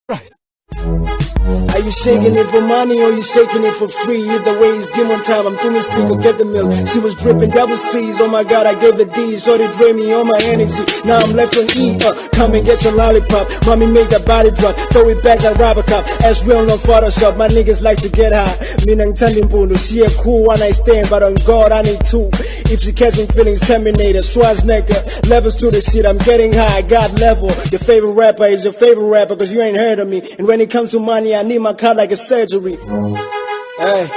Right. Are you shaking it for money or you shaking it for free? Either way, it's demon time. I'm too sick, go get the milk. She was dripping double C's. Oh my God, I gave the D's. So they drain me on my energy. Now I'm left on E. Come and get your lollipop. Mommy make that body drop. Throw it back like rubber cop. As real, no Photoshop. My niggas like to get high. Minang telling Puno. She a cool one I stand, but on God I need two. If she catching feelings, Terminator, Schwarzenegger. Levels to the shit, I'm getting high. God level. Your favorite rapper is your favorite rapper, cause you ain't heard of me. And when it comes to money, I need my card like a surgery. Hey,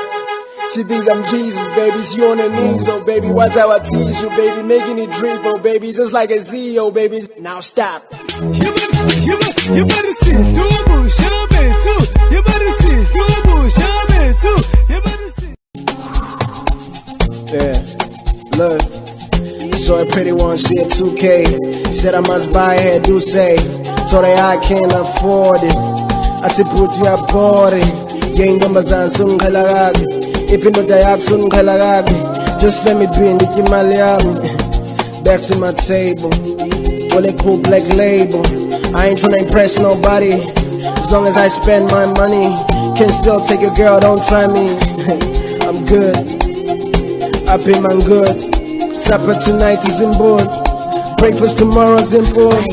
she thinks I'm Jesus, baby. She on her knees, oh baby. Watch how I tease you, baby. Making it drip, oh baby. Just like a CEO, baby. Now stop. You better see. You better see. You better see. You better see. Yeah, look. Saw a pretty one, she a 2K. Said I must buy her, do say. Told her I can't afford it. Ati put ya body. Yengombazana sungkalagagi. Ipinota yak sungkalagagi. Just let me be in the Kimaliami. Back to my table. Bulletproof black label. I ain't tryna impress nobody. As long as I spend my money. Can still take a girl, don't try me. I'm good. I pay my good. Supper tonight is in board. Breakfast tomorrow's in board.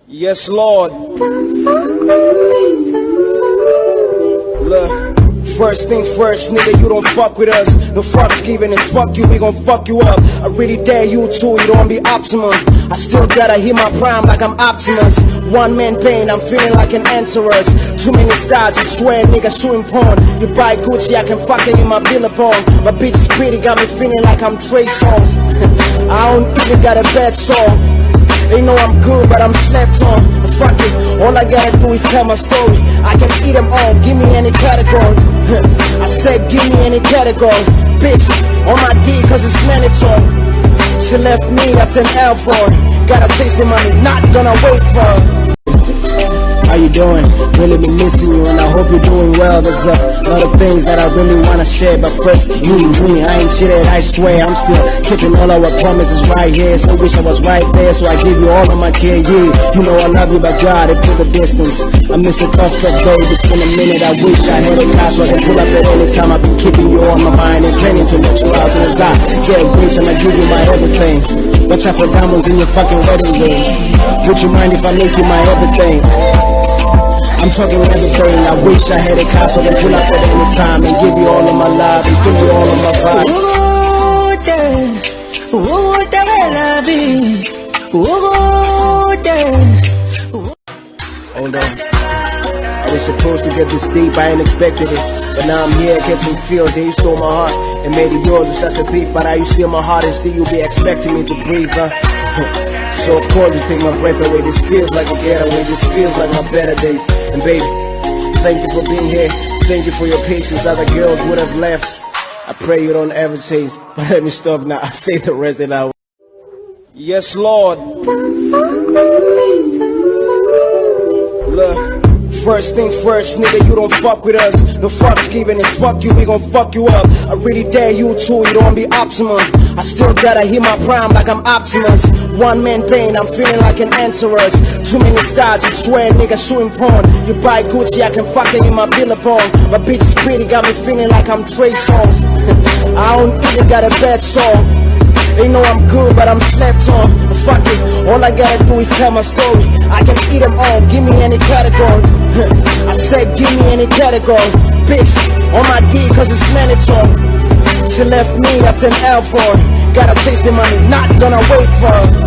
Yes, Lord. Look, first thing first, nigga, you don't fuck with us. No fucks given and fuck you, we gon' fuck you up. I really dare you too, you don't be optimum. I still gotta hit my prime like I'm Optimus. One man pain, I'm feeling like an entourage. Too many stars, you swear nigga shooting porn. You buy Gucci, I can fuck it in my billabong. My bitch is pretty, got me feeling like I'm Trey Songz. I don't even got a bad song. They know I'm good, but I'm slept on. Fuck it, all I gotta do is tell my story. I can eat them all, give me any category. I said give me any category. Bitch, on my D cause it's mandatory. She left me, that's an L for her. Gotta chase the money, not gonna wait for her. How you doing? Really been missing you and I hope you're doing well. There's a lot of things that I really wanna share, but first, you, I ain't cheated, I swear. I'm still keeping all our promises right here. So wish I was right there, so I give you all of my care, yeah. You know I love you, but God, it took a distance. I miss the tough stuff, baby. It's been a minute, I wish I had a car so I can pull up at any time. I've been keeping you on my mind and planning to let you out as I get rich. I'ma give you my everything. Watch out for diamonds in your fucking wedding ring. Would you mind if I make you my everything? I'm talking everything. I wish I had a car so I can pull up at any time and give you all of my love and give you all of my vibes. Hold on. I was supposed to get this deep, I ain't expected it. But now I'm here catching feels, and you stole my heart and made it yours with such a thief. But how you steal my heart and still you be expecting me to breathe, So of course you take my breath away. This feels like a getaway, this feels like my better days. And baby, thank you for being here. Thank you for your patience. Other girls would have left. I pray you don't ever change. But let me stop now, I'll say the rest and I'll. Yes, Lord. Look. First thing first, nigga, you don't fuck with us. No fucks given and fuck you, we gon' fuck you up. I really dare you too, you don't be optimum. I still gotta hit my prime like I'm Optimus. One man pain, I'm feeling like an entourage. Too many stars, you swear nigga shooting porn. You buy Gucci, I can fuck it in my billabong. My bitch is pretty, got me feeling like I'm Trey Songz. I don't even got a bad song. They know I'm good, but I'm slept on. Fuck it, all I gotta do is tell my story. I can eat them all, give me any category. I said give me any category. Bitch, on my D cause it's mandatory. She left me, that's an L for her. Gotta chase the money, not gonna wait for her.